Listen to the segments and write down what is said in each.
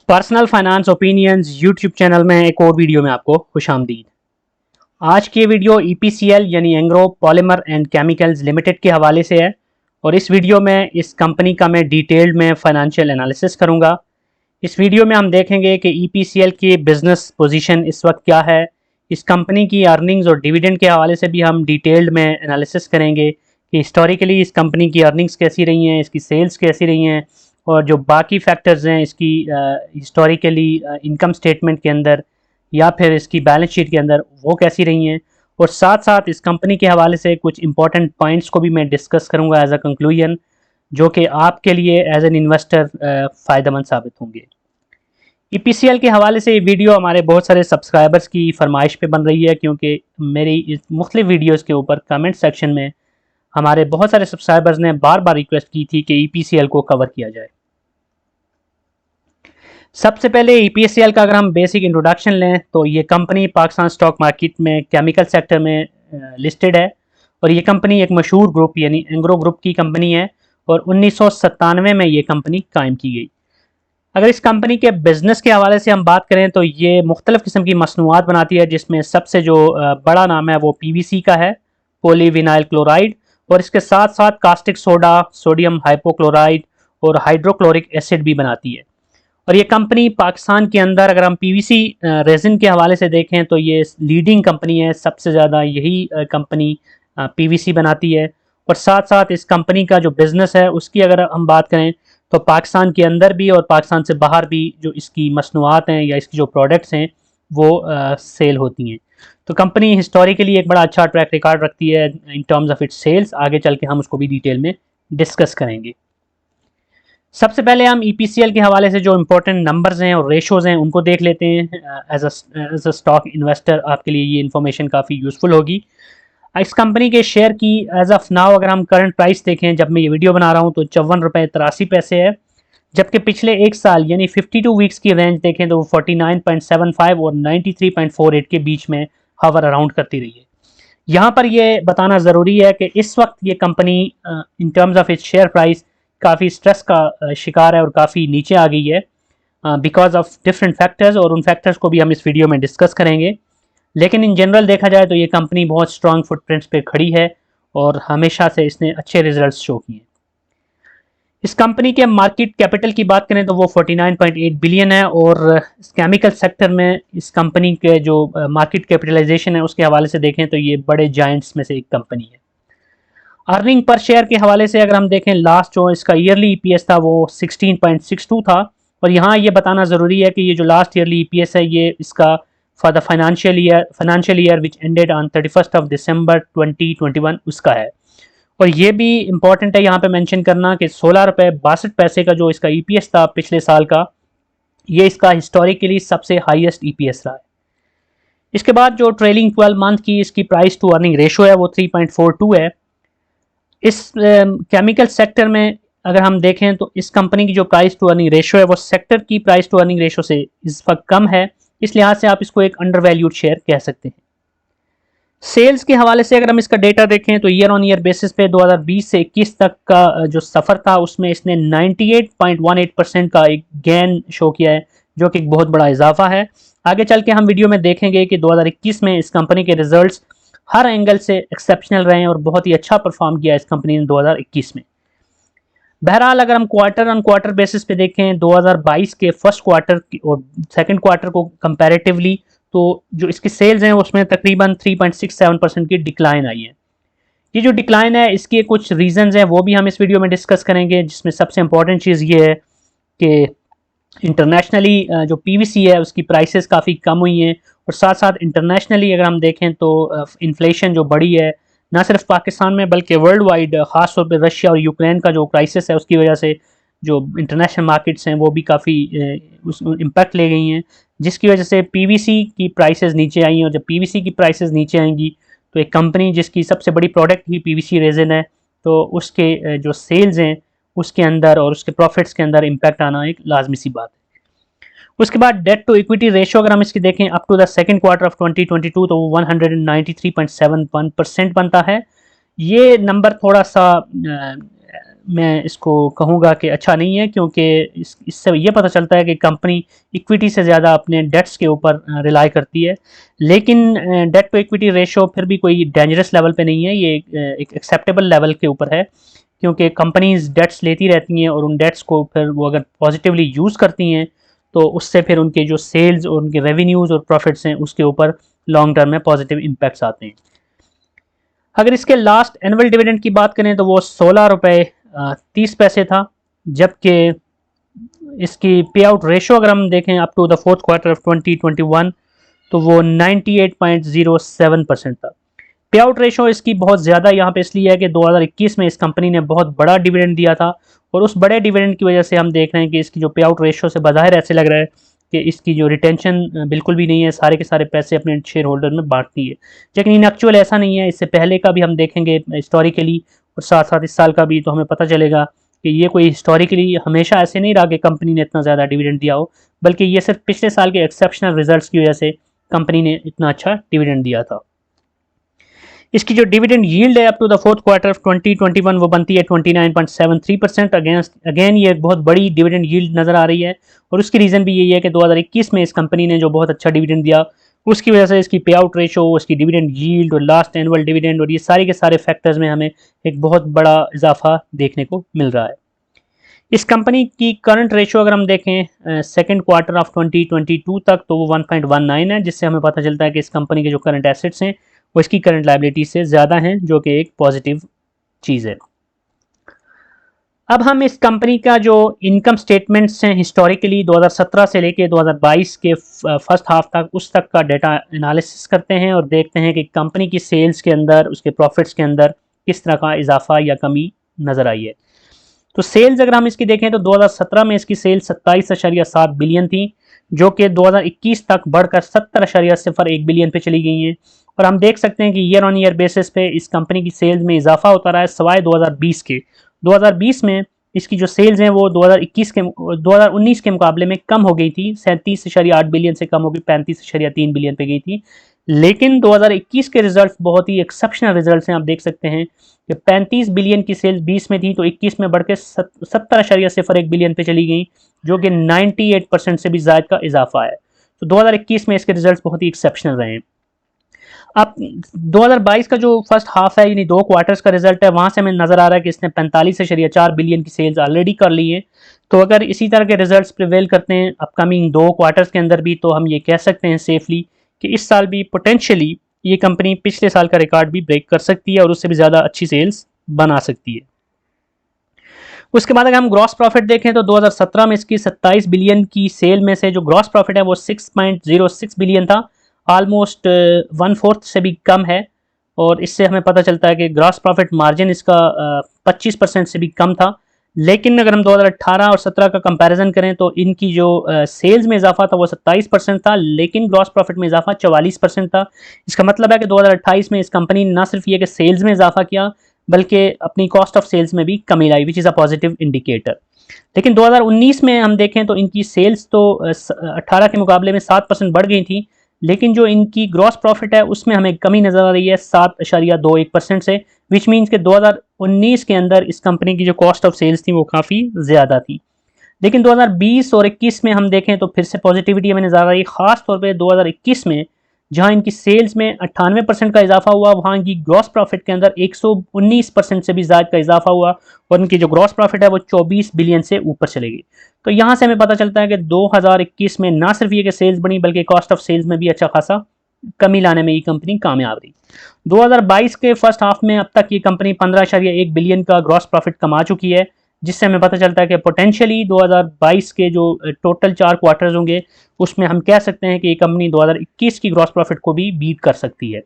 Personal finance opinions YouTube channel में एक और वीडियो में आपको खुशामदीद। आज की वीडियो ईपीसीएल यानी Engro polymer and chemicals limited के हवाले से है और इस वीडियो में इस कंपनी का मैं डिटेल्ड में फाइनेंशियल एनालिसिस करूंगा। इस वीडियो में हम देखेंगे कि ईपीसीएल की बिजनेस पोजीशन इस वक्त क्या है, इस कंपनी की अर्निंग्स और डिविडेंड के हवाले से भी हम डिटेल्ड में एनालिसिस करेंगे कि हिस्टोरिकली इस कंपनी की अर्निंग्स कैसी रही हैं, इसकी सेल्स कैसी रही हैं और जो बाकी फैक्टर्स हैं इसकी हिस्टोरिकली इनकम स्टेटमेंट के अंदर या फिर इसकी बैलेंस शीट के अंदर वो कैसी रही हैं। और साथ साथ इस कंपनी के हवाले से कुछ इंपॉर्टेंट पॉइंट्स को भी मैं डिस्कस करूंगा एज अ कंक्लूजन, जो कि आपके लिए एज एन इन्वेस्टर फ़ायदेमंद साबित होंगे। ईपीसीएल के हवाले से ये वीडियो हमारे बहुत सारे सब्सक्राइबर्स की फरमाइश पे बन रही है, क्योंकि मेरी इस मुख्तलिफ वीडियोस के ऊपर कमेंट सेक्शन में हमारे बहुत सारे सब्सक्राइबर्स ने बार बार रिक्वेस्ट की थी कि ईपीसीएल को कवर किया जाए। सबसे पहले ईपीसीएल का अगर हम बेसिक इंट्रोडक्शन लें तो ये कंपनी पाकिस्तान स्टॉक मार्केट में केमिकल सेक्टर में लिस्टेड है और ये कंपनी एक मशहूर ग्रुप यानी एंग्रो ग्रुप की कंपनी है और 1997 में ये कंपनी कायम की गई। अगर इस कंपनी के बिज़नेस के हवाले से हम बात करें तो ये मुख्तलिफ़ किस्म की मसनूआत बनाती है, जिसमें सबसे जो बड़ा नाम है वो पीवीसी का है, पॉलीविनाइल क्लोराइड, और इसके साथ साथ कास्टिक सोडा, सोडियम हाइपोक्लोराइड और हाइड्रोक्लोरिक एसिड भी बनाती है। और ये कंपनी पाकिस्तान के अंदर अगर हम पीवीसी रेजिन के हवाले से देखें तो ये लीडिंग कंपनी है, सबसे ज़्यादा यही कंपनी पीवीसी बनाती है। और साथ साथ इस कंपनी का जो बिज़नेस है उसकी अगर हम बात करें तो पाकिस्तान के अंदर भी और पाकिस्तान से बाहर भी जो इसकी मसनूआत हैं या इसकी जो प्रोडक्ट्स हैं वो सेल होती हैं। तो कंपनी हिस्टोरिकली एक बड़ा अच्छा ट्रैक रिकॉर्ड रखती है in terms of its sales. आगे चल के हम उसको भी डिटेल में डिस्कस करेंगे। सबसे पहले हम ईपीसीएल के हवाले से जो इंपॉर्टेंट नंबर्स हैं और रेशोज़ हैं उनको देख लेते हैं। एज अ स्टॉक इन्वेस्टर आपके लिए ये इन्फॉर्मेशन काफ़ी यूज़फुल होगी। इस कंपनी के शेयर की एज ऑफ नाउ अगर हम करंट प्राइस देखें, जब मैं ये वीडियो बना रहा हूँ तो 54 रुपये 83 पैसे है, जबकि पिछले एक साल यानी 52 वीक्स की रेंज देखें तो वो 49.75 और 93.48 के बीच में हवर अराउंड करती रही है। यहाँ पर यह बताना ज़रूरी है कि इस वक्त ये company in terms of its share price काफ़ी स्ट्रेस का शिकार है और काफ़ी नीचे आ गई है बिकॉज ऑफ डिफरेंट फैक्टर्स, और उन फैक्टर्स को भी हम इस वीडियो में डिस्कस करेंगे। लेकिन इन जनरल देखा जाए तो ये कंपनी बहुत स्ट्रॉन्ग फुटप्रिंट्स पे खड़ी है और हमेशा से इसने अच्छे रिजल्ट्स शो किए। इस कंपनी के मार्केट कैपिटल की बात करें तो वो 49.8 बिलियन है और इस केमिकल सेक्टर में इस कंपनी के जो मार्केट कैपिटलाइजेशन है उसके हवाले से देखें तो ये बड़े जायंट्स में से एक कंपनी है। अर्निंग पर शेयर के हवाले से अगर हम देखें, लास्ट जो इसका ईयरली ईपीएस था वो 16.62 था। और यहाँ ये बताना ज़रूरी है कि ये जो लास्ट ईयरली ईपीएस है ये इसका for the financial year which ended on 31 दिसंबर 2021 उसका है। और ये भी इंपॉर्टेंट है यहाँ पे मेंशन करना कि 16 रुपये 62 पैसे का जो इसका ईपीएस था पिछले साल का, ये इसका हिस्टोरिकली सबसे हाईएस्ट ईपीएस रहा है। इसके बाद जो ट्रेलिंग 12 मंथ की इसकी प्राइस टू अर्निंग रेशो है वो 3.42 है। इस केमिकल सेक्टर में अगर हम देखें तो इस कंपनी की जो प्राइस टू अर्निंग रेशो है वो सेक्टर की प्राइस टू अर्निंग रेशो से इस वक्त कम है, इस लिहाज से आप इसको एक अंडर वैल्यूड शेयर कह सकते हैं। सेल्स के हवाले से अगर हम इसका डेटा देखें तो ईयर ऑन ईयर बेसिस पे 2020 से 21 तक का जो सफ़र था उसमें इसने 98.18% का एक गेन शो किया है, जो कि एक बहुत बड़ा इजाफा है। आगे चल के हम वीडियो में देखेंगे कि 2021 में इस कंपनी के रिजल्ट्स हर एंगल से एक्सेप्शनल रहे और बहुत ही अच्छा परफॉर्म किया इस कंपनी ने 2021 में। बहरहाल अगर हम क्वार्टर ऑन क्वार्टर बेसिस पे देखें 2022 के फर्स्ट क्वार्टर और सेकंड क्वार्टर को कंपैरेटिवली, तो जो इसकी सेल्स हैं उसमें तकरीबन 3.67% की डिक्लाइन आई है। ये जो डिक्लाइन है इसके कुछ रीजंस हैं वो भी हम इस वीडियो में डिस्कस करेंगे, जिसमें सबसे इंपॉर्टेंट चीज़ ये है कि इंटरनेशनली जो पीवीसी है उसकी प्राइसेस काफ़ी कम हुई हैं और साथ साथ इंटरनेशनली अगर हम देखें तो इन्फ्लेशन जो बढ़ी है ना सिर्फ पाकिस्तान में बल्कि वर्ल्ड वाइड, ख़ास तौर पर रशिया और यूक्रेन का जो क्राइसिस है उसकी वजह से जो इंटरनेशनल मार्केट्स हैं वो भी काफ़ी उस इम्पैक्ट ले गई हैं, जिसकी वजह से पीवीसी की प्राइसेस नीचे आई हैं। और जब पीवीसी की प्राइसेस नीचे आएंगी तो एक कंपनी जिसकी सबसे बड़ी प्रोडक्ट ही पीवीसी रेजिन है तो उसके जो सेल्स हैं उसके अंदर और उसके प्रॉफिट्स के अंदर इम्पैक्ट आना एक लाजमी सी बात है। उसके बाद डेट टू इक्विटी रेशियो अगर हम इसकी देखें up to the second quarter of 2022 तो वो 193.71% बनता है। ये नंबर थोड़ा सा मैं इसको कहूँगा कि अच्छा नहीं है, क्योंकि इससे ये पता चलता है कि कंपनी इक्विटी से ज़्यादा अपने डेट्स के ऊपर रिलाई करती है। लेकिन डेट टू इक्विटी रेशो फिर भी कोई डेंजरस लेवल पे नहीं है, ये एक एक्सेप्टेबल लेवल के ऊपर है, क्योंकि कंपनीज डेट्स लेती रहती हैं और उन डेट्स को फिर वो अगर पॉजिटिवली यूज़ करती हैं तो उससे फिर उनके जो सेल्स और उनके रेवेन्यूज़ और प्रॉफिट्स हैं उसके ऊपर लॉन्ग टर्म में पॉजिटिव इम्पैक्ट्स आते हैं। अगर इसके लास्ट एनुअल डिविडेंड की बात करें तो वो 16 रुपये 30 पैसे था, जबकि इसकी पे आउट रेशो अगर हम देखें up to the fourth quarter of 2021 तो वो 98.07% था। पे आउट रेशो इसकी बहुत ज़्यादा यहाँ पे इसलिए है कि 2021 में इस कंपनी ने बहुत बड़ा डिविडेंड दिया था, और उस बड़े डिविडेंड की वजह से हम देख रहे हैं कि इसकी जो पे आउट रेशो से बाहर ऐसे लग रहा है कि इसकी जो रिटेंशन बिल्कुल भी नहीं है, सारे के सारे पैसे अपने शेयर होल्डर में बांटती है। लेकिन इन एक्चुअल ऐसा नहीं है, इससे पहले का भी हम देखेंगे हिस्टोरिकली और साथ साथ इस साल का भी, तो हमें पता चलेगा कि ये कोई हिस्टोरिकली हमेशा ऐसे नहीं रहा कि कंपनी ने इतना ज़्यादा डिविडेंड दिया हो, बल्कि ये सिर्फ पिछले साल के एक्सेप्शनल रिजल्ट्स की वजह से कंपनी ने इतना अच्छा डिविडेंड दिया था। इसकी जो डिविडेंड यील्ड है up to the fourth quarter of 2021 वो बनती है 29.73%। अगेन ये एक बहुत बड़ी डिविडेंड यील्ड नज़र आ रही है, और उसकी रीज़न भी यही है कि 2021 में इस कंपनी ने जो बहुत अच्छा डिविडेंड दिया उसकी वजह से इसकी पे आउट रेशो, उसकी डिविडेंड यील्ड और लास्ट एनुअल डिविडेंड और ये सारे के सारे फैक्टर्स में हमें एक बहुत बड़ा इजाफा देखने को मिल रहा है। इस कंपनी की करंट रेशो अगर हम देखें सेकंड क्वार्टर ऑफ 2022 तक तो वो 1.19 है, जिससे हमें पता चलता है कि इस कंपनी के जो करंट एसेट्स हैं वो इसकी करंट लायबिलिटी से ज़्यादा हैं, जो कि एक पॉजिटिव चीज़ है। अब हम इस कंपनी का जो इनकम स्टेटमेंट्स हैं हिस्टोरिकली 2017 से लेके 2022 के फर्स्ट हाफ तक उस तक का डेटा एनालिसिस करते हैं और देखते हैं कि कंपनी की सेल्स के अंदर, उसके प्रॉफिट्स के अंदर किस तरह का इजाफा या कमी नज़र आई है। तो सेल्स अगर हम इसकी देखें तो 2017 में इसकी सेल्स 27.7 बिलियन थी, जो कि 2021 तक बढ़कर 70.01 बिलियन पे चली गई हैं। और हम देख सकते हैं कि ईयर ऑन ईयर बेसिस पे इस कंपनी की सेल्स में इजाफा होता रहा है सवाए 2020 के। 2020 में इसकी जो सेल्स हैं वो 2019 के मुकाबले में कम हो गई थी, 37.8 बिलियन से कम हो गई 35.3 बिलियन पे गई थी। लेकिन 2021 के रिजल्ट्स बहुत ही एक्सेप्शनल रिजल्ट्स हैं। आप देख सकते हैं कि 35 बिलियन की सेल्स 20 में थी तो 21 में बढ़ के 70.01 बिलियन पे चली गई, जो कि 98% से भी ज़्यादा का इजाफा है। तो 2021 में इसके रिजल्ट्स बहुत ही एक्सेप्शनल रहे हैं। अब 2022 का जो फर्स्ट हाफ है यानी 2 क्वार्टर्स का रिजल्ट है, वहाँ से हमें नज़र आ रहा है कि इसने 45.4 बिलियन की सेल्स ऑलरेडी कर ली है। तो अगर इसी तरह के रिजल्ट्स प्रिवेल करते हैं अपकमिंग 2 क्वार्टर्स के अंदर भी, तो हम ये कह सकते हैं सेफली कि इस साल भी पोटेंशियली ये कंपनी पिछले साल का रिकॉर्ड भी ब्रेक कर सकती है और उससे भी ज़्यादा अच्छी सेल्स बना सकती है। उसके बाद अगर हम ग्रॉस प्रॉफिट देखें तो 2017 में इसकी 27 बिलियन की सेल में से जो ग्रॉस प्रॉफिट है वो 6.06 बिलियन था, ऑलमोस्ट 1/4 से भी कम है। और इससे हमें पता चलता है कि ग्रॉस प्रॉफिट मार्जिन इसका 25% से भी कम था। लेकिन अगर हम 2018 और 17 का कंपैरिजन करें तो इनकी जो सेल्स में इजाफा था वो 27% था, लेकिन ग्रॉस प्रॉफिट में इजाफा 44% था। इसका मतलब है कि 2028 में इस कंपनी ने न सिर्फ ये कि सेल्स में इजाफा किया बल्कि अपनी कॉस्ट ऑफ सेल्स में भी कमी लाई, which is a positive indicator. लेकिन 2019 में हम देखें तो इनकी सेल्स तो 18 के मुकाबले में 7% बढ़ गई थी, लेकिन जो इनकी ग्रॉस प्रॉफिट है उसमें हमें कमी नज़र आ रही है 7.21% से, विच मीन्स के 2019 के अंदर इस कंपनी की जो कॉस्ट ऑफ सेल्स थी वो काफ़ी ज़्यादा थी। लेकिन 2020 और 21 में हम देखें तो फिर से पॉजिटिविटी हमें नज़र आ रही है, ख़ास तौर पे 2021 में जहां इनकी सेल्स में 98% का इजाफा हुआ, वहां इनकी ग्रॉस प्रॉफिट के अंदर 119% से भी ज़्यादा का इजाफा हुआ और इनकी जो ग्रॉस प्रॉफिट है वो 24 बिलियन से ऊपर चलेगी। तो यहाँ से हमें पता चलता है कि 2021 में ना सिर्फ ये कि सेल्स बढ़ी बल्कि कॉस्ट ऑफ सेल्स में भी अच्छा खासा कमी लाने में ये कंपनी कामयाब रही। 2022 के फर्स्ट हाफ में अब तक ये कंपनी 15.1 बिलियन का ग्रॉस प्रॉफिट कमा चुकी है, जिससे हमें पता चलता है कि पोटेंशियली 2022 के जो टोटल 4 क्वार्टर्स होंगे उसमें हम कह सकते हैं कि ये कंपनी 2021 की ग्रॉस प्रॉफिट को भी बीट कर सकती है।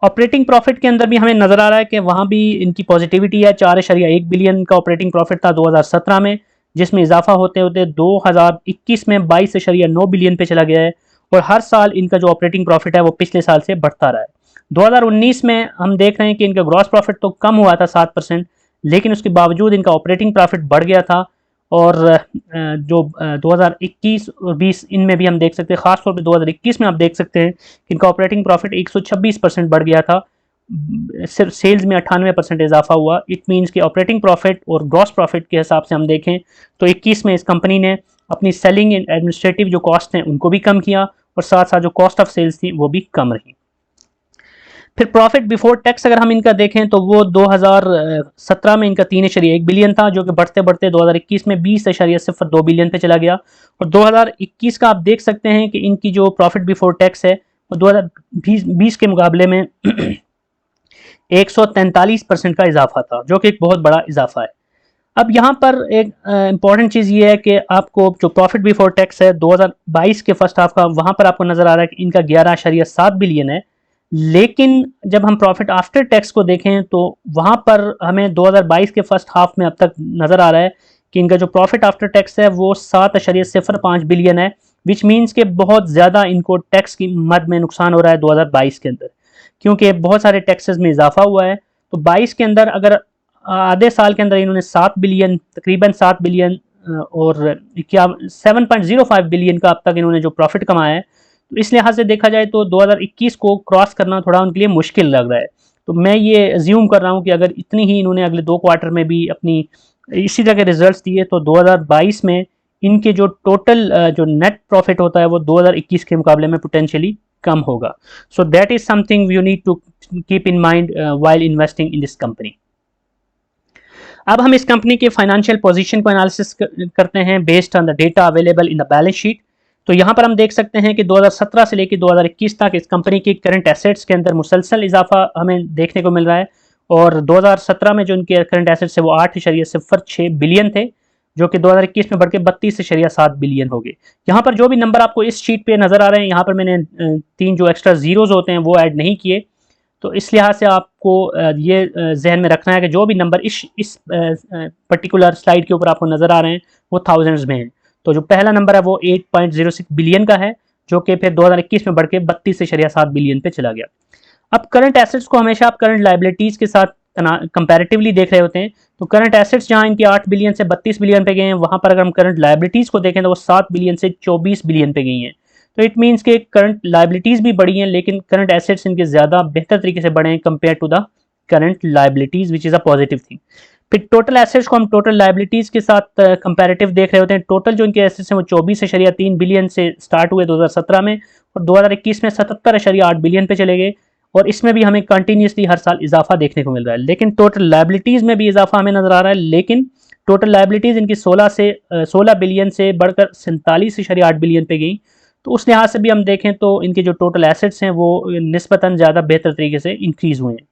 ऑपरेटिंग प्रॉफिट के अंदर भी हमें नज़र आ रहा है कि वहाँ भी इनकी पॉजिटिविटी है। 4.1 बिलियन का ऑपरेटिंग प्रॉफिट था 2017 में, जिसमें इजाफा होते होते 2021 में 22.9 बिलियन पे चला गया है और हर साल इनका जो ऑपरेटिंग प्रॉफिट है वो पिछले साल से बढ़ता रहा है। 2019 में हम देख रहे हैं कि इनका ग्रॉस प्रॉफिट तो कम हुआ था 7%, लेकिन उसके बावजूद इनका ऑपरेटिंग प्रॉफिट बढ़ गया था। और जो 2021 और 20 इनमें भी हम देख सकते हैं, खासतौर पे 2021 में आप देख सकते हैं कि इनका ऑपरेटिंग प्रॉफिट 126% बढ़ गया था सिर्फ सेल्स में 98% इजाफा हुआ। इट मीन्स कि ऑपरेटिंग प्रॉफिट और ग्रॉस प्रॉफिट के हिसाब से हम देखें तो 21 में इस कंपनी ने अपनी सेलिंग एंड एडमिनिस्ट्रेटिव जो कॉस्ट हैं उनको भी कम किया और साथ साथ जो कॉस्ट ऑफ सेल्स थी वो भी कम रही। फिर प्रॉफिट बिफोर टैक्स अगर हम इनका देखें तो वो 2017 में इनका 3.1 बिलियन था, जो कि बढ़ते बढ़ते 2021 में 20.02 बिलियन पे चला गया। और 2021 का आप देख सकते हैं कि इनकी जो प्रॉफिट बिफोर टैक्स है वो 2020 के मुकाबले में 143% का इजाफा था, जो कि एक बहुत बड़ा इजाफा है। अब यहाँ पर एक इम्पॉर्टेंट चीज़ ये है कि आपको जो प्रॉफिट बिफोर टैक्स है 2022 के फर्स्ट हाफ का, वहाँ पर आपको नज़र आ रहा है कि इनका 11.7 बिलियन है। लेकिन जब हम प्रॉफिट आफ्टर टैक्स को देखें तो वहाँ पर हमें 2022 के फर्स्ट हाफ में अब तक नज़र आ रहा है कि इनका जो प्रॉफिट आफ्टर टैक्स है वो 7.05 बिलियन है, विच मीन्स कि बहुत ज़्यादा इनको टैक्स की मद में नुकसान हो रहा है 2022 के अंदर, क्योंकि बहुत सारे टैक्सेस में इजाफा हुआ है। तो 22 के अंदर अगर आधे साल के अंदर इन्होंने 7 बिलियन, तकरीबन 7 बिलियन और क्या 7.05 बिलियन का अब तक इन्होंने जो प्रॉफिट कमाया है, तो इस लिहाज से देखा जाए तो 2021 को क्रॉस करना थोड़ा उनके लिए मुश्किल लग रहा है। तो मैं ये अज्यूम कर रहा हूँ कि अगर इतनी ही इन्होंने अगले 2 क्वार्टर में भी अपनी इसी तरह के रिजल्ट्स दिए तो 2022 में इनके जो टोटल जो नेट प्रॉफिट होता है वो 2021 के मुकाबले में पोटेंशियली कम होगा। So that is something you need to keep in mind while investing in this company. अब हम इस कंपनी के फाइनेंशियल पोजीशन को एनालिसिस करते हैं based on the data available in the balance sheet. तो यहाँ पर हम देख सकते हैं कि 2017 से लेकर 2021 तक इस कंपनी की करंट एसेट्स के अंदर मुसलसल इजाफा हमें देखने को मिल रहा है। और 2017 में जो इनके करंट एसेट्स है वो 8.06 बिलियन थे, जो कि 2021 में बढ़ के 32.7 बिलियन हो गए। यहाँ पर जो भी नंबर आपको इस शीट पे नज़र आ रहे हैं, यहाँ पर मैंने 3 जो एक्स्ट्रा जीरोज होते हैं वो ऐड नहीं किए। तो इस लिहाज से आपको ये जहन में रखना है कि जो भी नंबर इस पर्टिकुलर स्लाइड के ऊपर आपको नज़र आ रहे हैं वो थाउजेंड्स में हैं। तो जो पहला नंबर है वो 8.06 बिलियन का है, जो कि फिर 2021 में बढ़ के 32.7 बिलियन पे चला गया। अब करंट एसेट्स को हमेशा आप करंट लाइबिलिटीज़ के साथ कंपैरेटिवली देख रहे होते हैं। तो करंट एसेट्स जहां इनके 8 बिलियन से 32 बिलियन पे गए हैं, वहां पर अगर हम करंट लाइबिलिटीज़ को देखें तो वो 7 बिलियन से 24 बिलियन पे गई हैं। तो इट मीन्स कि करंट लाइबिलिटीज़ भी बढ़ी हैं, लेकिन करंट एसेट्स इनके ज़्यादा बेहतर तरीके से बढ़े हैं compare to the current liabilities, which is a positive thing. फिर टोटल एसेट्स को हम टोटल लाइबिलिटीज़ के साथ कंपैरेटिव देख रहे होते हैं। टोटल जो इनके एसेट्स हैं वो 24.3 बिलियन से स्टार्ट हुए 2017 में, और 2021 में 77.8 बिलियन पे चले गए। और इसमें भी हमें कंटिन्यूसली हर साल इजाफा देखने को मिल रहा है। लेकिन टोटल लाइबिलिटीज़ में भी इजाफा हमें नज़र आ रहा है, लेकिन टोटल लाइबिलिटीज़ इनकी 16 बिलियन से बढ़कर 47.8 बिलियन पे गई। तो उस लिहाज से भी हम देखें तो इनके जो टोटल एसेट्स हैं वो निस्बतन ज़्यादा बेहतर तरीके से इंक्रीज़ हुए हैं।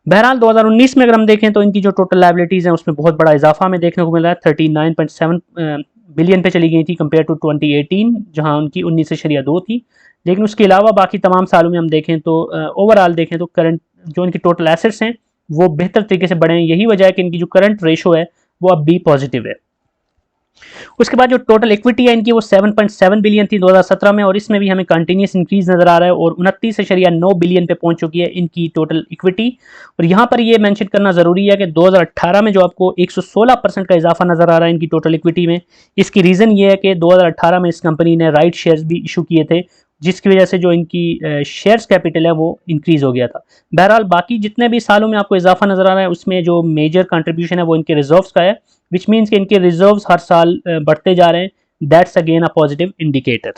बहरहाल 2019 में अगर हम देखें तो इनकी जो टोटल लाइबिलिटीज़ हैं उसमें बहुत बड़ा इजाफा हमें देखने को मिल रहा है। 39.7 बिलियन पे चली गई थी कंपेयर टू 2018 जहां उनकी 19.2 थी। लेकिन उसके अलावा बाकी तमाम सालों में हम देखें तो ओवरऑल देखें तो करंट जो इनकी टोटल एसेट्स हैं वो बेहतर तरीके से बढ़े हैं। यही वजह है कि इनकी जो करंट रेशो है वो अब भी पॉजिटिव है। उसके बाद जो टोटल इक्विटी है इनकी वो 7.7 बिलियन थी 2017 में, और इसमें भी हमें कंटिन्यूस इंक्रीज नजर आ रहा है और 29.9 बिलियन पे पहुंच चुकी है इनकी टोटल इक्विटी। और यहाँ पर ये मेंशन करना ज़रूरी है कि 2018 में जो आपको 116% का इजाफा नजर आ रहा है इनकी टोटल इक्विटी में, इसकी रीज़न ये है कि 2018 में इस कंपनी ने राइट शेयर्स भी इशू किए थे, जिसकी वजह से जो इनकी शेयर्स कैपिटल है वो इंक्रीज हो गया था। बहरहाल बाकी जितने भी सालों में आपको इजाफा नजर आ रहा है उसमें जो मेजर कंट्रीब्यूशन है वो इनके रिजर्व्स का है, विच मीन्स कि इनके रिजर्व्स हर साल बढ़ते जा रहे हैं। That's again a positive indicator.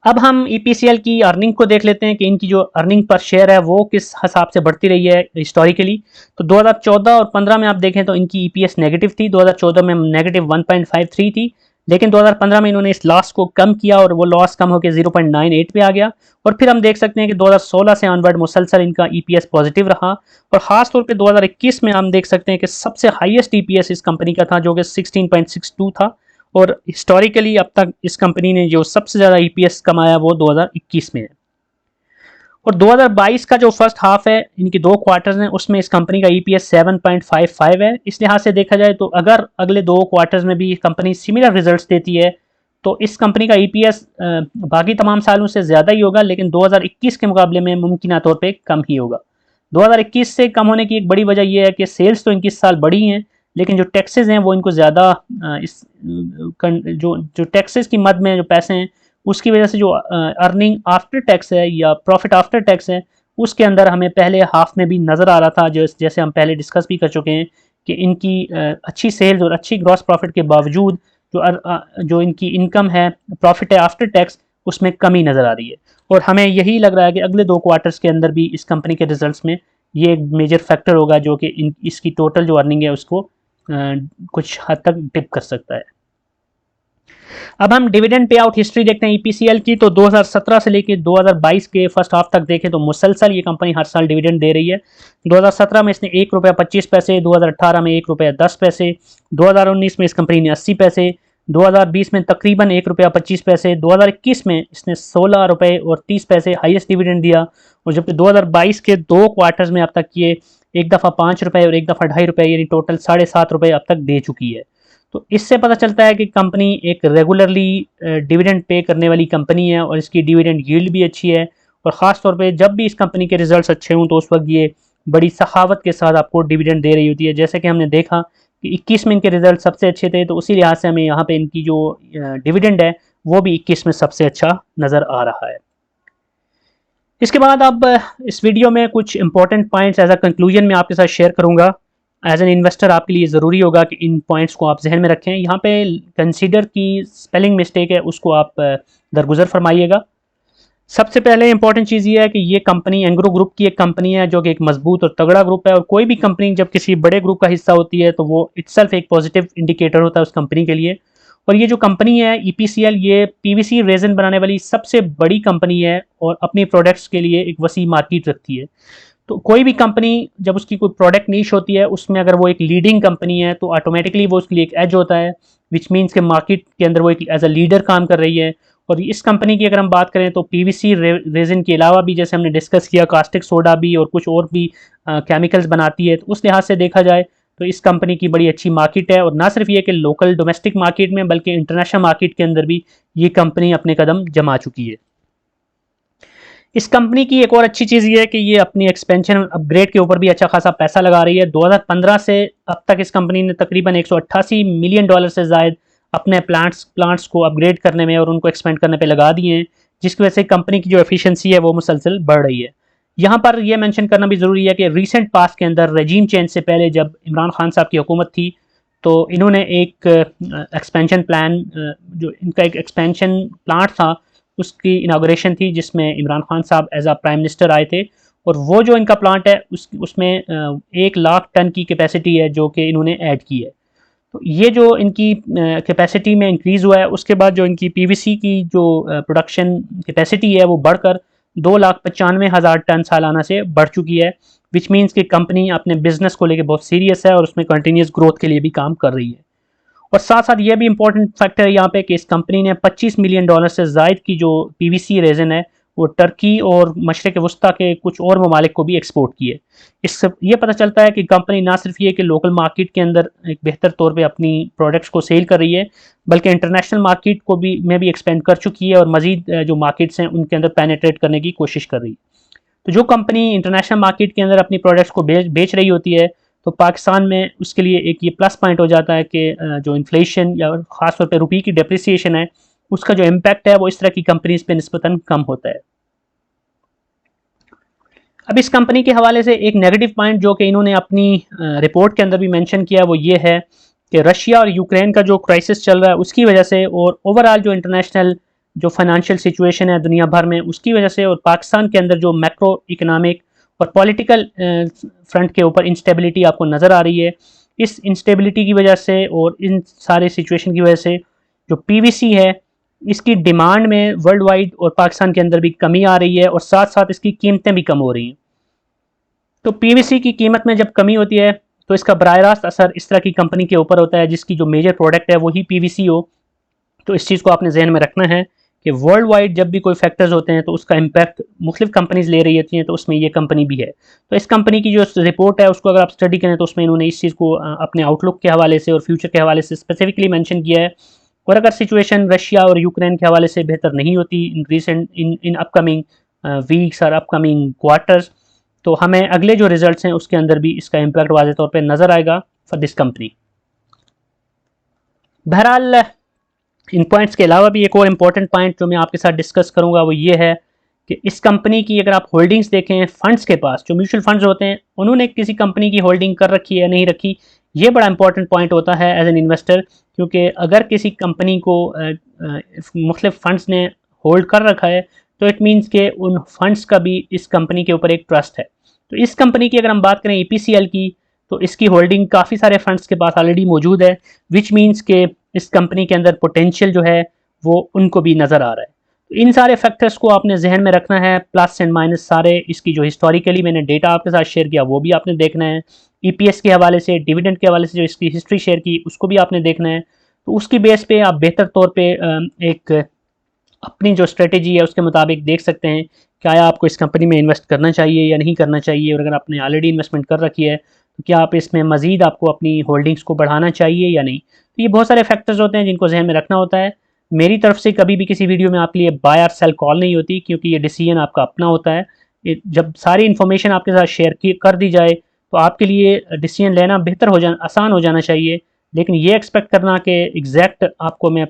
अब हम ईपीसीएल की अर्निंग को देख लेते हैं कि इनकी जो अर्निंग पर शेयर है वो किस हिसाब से बढ़ती रही है हिस्टोरिकली। तो 2014 और 15 में आप देखें तो इनकी ईपीएस नेगेटिव थी। 2014 में नेगेटिव 1.53 थी, लेकिन 2015 में इन्होंने इस लॉस को कम किया और वो लॉस कम होकर 0.98 पे आ गया। और फिर हम देख सकते हैं कि 2016 से ऑनवर्ड मुसलसल इनका ईपीएस पॉजिटिव रहा, और खास तौर पे 2021 में हम देख सकते हैं कि सबसे हाईएस्ट ईपीएस इस कंपनी का था जो कि 16.62 था। और हिस्टोरिकली अब तक इस कंपनी ने जो सबसे ज़्यादा ईपीएस कमाया वो 2021 में है। और 2022 का जो फर्स्ट हाफ है इनके 2 क्वार्टर्स हैं उसमें इस कंपनी का ईपीएस 7.55 है। इस लिहाज से देखा जाए तो अगर अगले 2 क्वार्टर्स में भी कंपनी सिमिलर रिजल्ट्स देती है तो इस कंपनी का ईपीएस बाकी तमाम सालों से ज़्यादा ही होगा, लेकिन 2021 के मुकाबले में मुमकिन तौर पे कम ही होगा। 2021 से कम होने की एक बड़ी वजह यह है कि सेल्स तो इनकी इस साल बढ़ी हैं, लेकिन जो टैक्सेस हैं वो इनको ज़्यादा जो टैक्सेस की मद में जो पैसे हैं उसकी वजह से जो अर्निंग आफ्टर टैक्स है या प्रॉफिट आफ्टर टैक्स है उसके अंदर हमें पहले हाफ में भी नज़र आ रहा था, जैसे हम पहले डिस्कस भी कर चुके हैं कि इनकी अच्छी सेल्स और अच्छी ग्रॉस प्रॉफिट के बावजूद जो इनकी इनकम है, प्रॉफिट है आफ्टर टैक्स, उसमें कमी नज़र आ रही है। और हमें यही लग रहा है कि अगले 2 क्वार्टर्स के अंदर भी इस कंपनी के रिजल्ट्स में ये एक मेजर फैक्टर होगा जो कि इसकी टोटल जो अर्निंग है उसको कुछ हद तक डिप कर सकता है। अब हम डिविडेंड पे आउट हिस्ट्री देखते हैं ईपीसीएल की, तो 2017 से लेकर 2022 के फर्स्ट हाफ तक देखें तो मुसलसल ये कंपनी हर साल डिविडेंड दे रही है। 2017 में इसने ₹1.25, 2018 में ₹1.10, 2019 में इस कंपनी ने 80 पैसे, 2020 में तकरीबन ₹1.25, 2021 में इसने ₹16.30 हाईएस्ट डिविडेंड दिया, और जबकि 2022 के 2 क्वार्टर्स में अब तक ये एक दफ़ा ₹5 और एक दफ़ा ₹2.5 यानी टोटल ₹7.5 अब तक दे चुकी है। तो इससे पता चलता है कि कंपनी एक रेगुलरली डिविडेंड पे करने वाली कंपनी है और इसकी डिविडेंड यील्ड भी अच्छी है, और ख़ास तौर पे जब भी इस कंपनी के रिजल्ट्स अच्छे हों तो उस वक्त ये बड़ी सखावत के साथ आपको डिविडेंड दे रही होती है। जैसे कि हमने देखा कि 21 में इनके रिजल्ट सबसे अच्छे थे, तो उसी लिहाज से हमें यहाँ पे इनकी जो डिविडेंड है वो भी 21 में सबसे अच्छा नज़र आ रहा है। इसके बाद अब इस वीडियो में कुछ important points as a conclusion में आपके साथ शेयर करूँगा। एज एन इन्वेस्टर आपके लिए ज़रूरी होगा कि इन पॉइंट्स को आप जहन में रखें। यहाँ पे कंसीडर की स्पेलिंग मिस्टेक है उसको आप दरगुजर फरमाइएगा। सबसे पहले इंपॉर्टेंट चीज़ ये है कि ये कंपनी एंग्रो ग्रुप की एक कंपनी है जो कि एक मजबूत और तगड़ा ग्रुप है, और कोई भी कंपनी जब किसी बड़े ग्रुप का हिस्सा होती है तो वो इट्सल्फ एक पॉजिटिव इंडिकेटर होता है उस कंपनी के लिए। और ये जो कंपनी है ईपीसीएल, ये पीवीसी रेजन बनाने वाली सबसे बड़ी कंपनी है और अपनी प्रोडक्ट्स के लिए एक वसी मार्केट रखती है। तो कोई भी कंपनी जब उसकी कोई प्रोडक्ट नीश होती है उसमें अगर वो एक लीडिंग कंपनी है तो ऑटोमेटिकली वो उसके लिए एक एज होता है, विच मीन्स के मार्केट के अंदर वो एक एज अ लीडर काम कर रही है। और इस कंपनी की अगर हम बात करें तो पीवीसी रेजिन के अलावा भी, जैसे हमने डिस्कस किया, कास्टिक सोडा भी और कुछ और भी केमिकल्स बनाती है। तो उस लिहाज से देखा जाए तो इस कंपनी की बड़ी अच्छी मार्केट है, और ना सिर्फ ये कि लोकल डोमेस्टिक मार्केट में बल्कि इंटरनेशनल मार्केट के अंदर भी ये कंपनी अपने कदम जमा चुकी है। इस कंपनी की एक और अच्छी चीज़ ये है कि ये अपनी एक्सपेंशन अपग्रेड के ऊपर भी अच्छा खासा पैसा लगा रही है। 2015 से अब तक इस कंपनी ने तकरीबन $188 मिलियन से ज़ायद अपने प्लांट्स को अपग्रेड करने में और उनको एक्सपेंड करने पे लगा दिए हैं, जिसकी वजह से कंपनी की जो एफिशिएंसी है वो मुसलसल बढ़ रही है। यहाँ पर यह मेंशन करना भी ज़रूरी है कि रिसेंट पास्ट के अंदर रजीम चेंज से पहले जब इमरान खान साहब की हुकूमत थी तो इन्होंने एक एक्सपेंशन प्लान, जो इनका एक एक्सपेंशन प्लांट था उसकी इनाग्रेशन थी जिसमें इमरान खान साहब एज आ प्राइम मिनिस्टर आए थे, और वो जो इनका प्लांट है उसमें 1 लाख टन की कैपेसिटी है जो कि इन्होंने ऐड की है। तो ये जो इनकी कैपेसिटी में इंक्रीज़ हुआ है, उसके बाद जो इनकी पीवीसी की जो प्रोडक्शन कैपेसिटी है वो बढ़कर 2,95,000 टन सालाना से बढ़ चुकी है, विच मीन्स कि कंपनी अपने बिजनेस को लेकर बहुत सीरियस है और उसमें कंटिन्यूस ग्रोथ के लिए भी काम कर रही है। और साथ साथ ये भी इंपॉर्टेंट फैक्टर है यहाँ पे कि इस कंपनी ने $25 मिलियन से ज़ायद की जो पीवीसी रेजिन है वो टर्की और मशरक़ वस्ता के कुछ और ममालिक को भी एक्सपोर्ट की है। इससे ये पता चलता है कि कंपनी ना सिर्फ ये कि लोकल मार्केट के अंदर एक बेहतर तौर पे अपनी प्रोडक्ट्स को सेल कर रही है, बल्कि इंटरनेशनल मार्केट को भी एक्सपेंड कर चुकी है और मज़ीद जो मार्केट्स हैं उनके अंदर पेनिट्रेट करने की कोशिश कर रही है। तो जो कंपनी इंटरनेशनल मार्केट के अंदर अपनी प्रोडक्ट्स को बेच रही होती है तो पाकिस्तान में उसके लिए एक ये प्लस पॉइंट हो जाता है कि जो इन्फ्लेशन या ख़ास तौर पे रुपये की डेप्रिसिएशन है उसका जो इम्पैक्ट है वो इस तरह की कंपनीज पे निस्बतन कम होता है। अब इस कंपनी के हवाले से एक नेगेटिव पॉइंट जो कि इन्होंने अपनी रिपोर्ट के अंदर भी मेंशन किया वो ये है कि रशिया और यूक्रेन का जो क्राइसिस चल रहा है उसकी वजह से, और ओवरऑल जो इंटरनेशनल जो फाइनेंशियल सिचुएशन है दुनिया भर में उसकी वजह से, और पाकिस्तान के अंदर जो मैक्रो इकनॉमिक और पॉलिटिकल फ्रंट के ऊपर इंस्टेबिलिटी आपको नज़र आ रही है, इस इंस्टेबिलिटी की वजह से और इन सारे सिचुएशन की वजह से जो पीवीसी है इसकी डिमांड में वर्ल्ड वाइड और पाकिस्तान के अंदर भी कमी आ रही है, और साथ साथ इसकी कीमतें भी कम हो रही हैं। तो पीवीसी की कीमत में जब कमी होती है तो इसका बराह रास्त असर इस तरह की कंपनी के ऊपर होता है जिसकी जो मेजर प्रोडक्ट है वही पीवीसी हो। तो इस चीज़ को आपने जहन में रखना है कि वर्ल्ड वाइड जब भी कोई फैक्टर्स होते हैं तो उसका इम्पैक्ट मुख्तलिफ कंपनीज ले रही होती हैं, तो उसमें ये कंपनी भी है। तो इस कंपनी की जो रिपोर्ट है उसको अगर आप स्टडी करें तो उसमें इन्होंने इस चीज़ को अपने आउटलुक के हवाले से और फ्यूचर के हवाले से स्पेसिफिकली मेंशन किया है। और अगर सिचुएशन रशिया और यूक्रेन के हवाले से बेहतर नहीं होती इन अपकमिंग वीक्स और अपकमिंग क्वार्टर्स, तो हमें अगले जो रिजल्ट्स हैं उसके अंदर भी इसका इम्पैक्ट वाज़ेह तौर पर नज़र आएगा फॉर दिस कंपनी। बहरहाल इन पॉइंट्स के अलावा भी एक और इम्पॉर्टेंट पॉइंट जो मैं आपके साथ डिस्कस करूँगा वो ये है कि इस कंपनी की अगर आप होल्डिंग्स देखें फंड्स के पास, जो म्यूचुअल फंड्स होते हैं उन्होंने किसी कंपनी की होल्डिंग कर रखी है या नहीं रखी, ये बड़ा इंपॉर्टेंट पॉइंट होता है एज एन इन्वेस्टर। क्योंकि अगर किसी कंपनी को मुख्तलिफ फंड्स ने होल्ड कर रखा है तो इट मीन्स के उन फंड्स का भी इस कंपनी के ऊपर एक ट्रस्ट है। तो इस कंपनी की अगर हम बात करें EPCL की, तो इसकी होल्डिंग काफ़ी सारे फंड्स के पास ऑलरेडी मौजूद है, विच मीन्स के इस कंपनी के अंदर पोटेंशियल जो है वो उनको भी नज़र आ रहा है। तो इन सारे फैक्टर्स को आपने जहन में रखना है, प्लस एंड माइनस सारे, इसकी जो हिस्टोरिकली मैंने डेटा आपके साथ शेयर किया वो भी आपने देखना है, EPS के हवाले से, डिविडेंड के हवाले से जो इसकी हिस्ट्री शेयर की उसको भी आपने देखना है। तो उसकी बेस पे आप बेहतर तौर पे एक अपनी जो स्ट्रेटेजी है उसके मुताबिक देख सकते हैं क्या आपको इस कंपनी में इन्वेस्ट करना चाहिए या नहीं करना चाहिए, और अगर आपने ऑलरेडी इन्वेस्टमेंट कर रखी है तो क्या आप इसमें मज़ीद आपको अपनी होल्डिंग्स को बढ़ाना चाहिए या नहीं। तो ये बहुत सारे फैक्टर्स होते हैं जिनको जहन में रखना होता है। मेरी तरफ से कभी भी किसी वीडियो में आपके लिए बाय और सेल कॉल नहीं होती, क्योंकि ये डिसीजन आपका अपना होता है। जब सारी इन्फॉर्मेशन आपके साथ शेयर कर दी जाए तो आपके लिए डिसीजन लेना बेहतर हो जाना, आसान हो जाना चाहिए। लेकिन ये एक्सपेक्ट करना कि एग्जैक्ट आपको मैं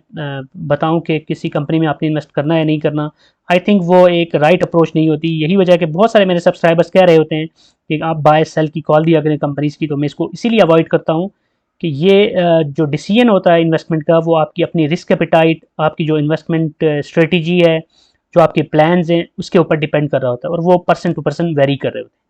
बताऊं कि किसी कंपनी में आपने इन्वेस्ट करना है या नहीं करना, आई थिंक वो एक राइट अप्रोच नहीं होती। यही वजह है कि बहुत सारे मेरे सब्सक्राइबर्स कह रहे होते हैं कि आप बाय सेल की कॉल दिया करें कंपनीज़ की, तो मैं इसको इसीलिए अवॉइड करता हूँ कि ये जो डिसीजन होता है इन्वेस्टमेंट का वो आपकी अपनी रिस्क एपिटाइट, आपकी जो इन्वेस्टमेंट स्ट्रेटजी है, जो आपके प्लान्स हैं उसके ऊपर डिपेंड कर रहा होता है, और वो पर्सन टू पर्सन वेरी कर रहे होते हैं।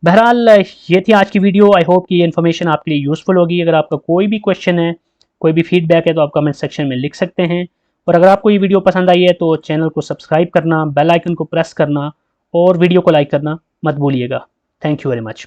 बहरहाल ये थी आज की वीडियो। आई होप कि ये इन्फॉर्मेशन आपके लिए यूज़फुल होगी। अगर आपका कोई भी क्वेश्चन है, कोई भी फीडबैक है तो आप कमेंट सेक्शन में लिख सकते हैं। और अगर आपको ये वीडियो पसंद आई है तो चैनल को सब्सक्राइब करना, बेल आइकन को प्रेस करना और वीडियो को लाइक करना मत भूलिएगा। Thank you very much.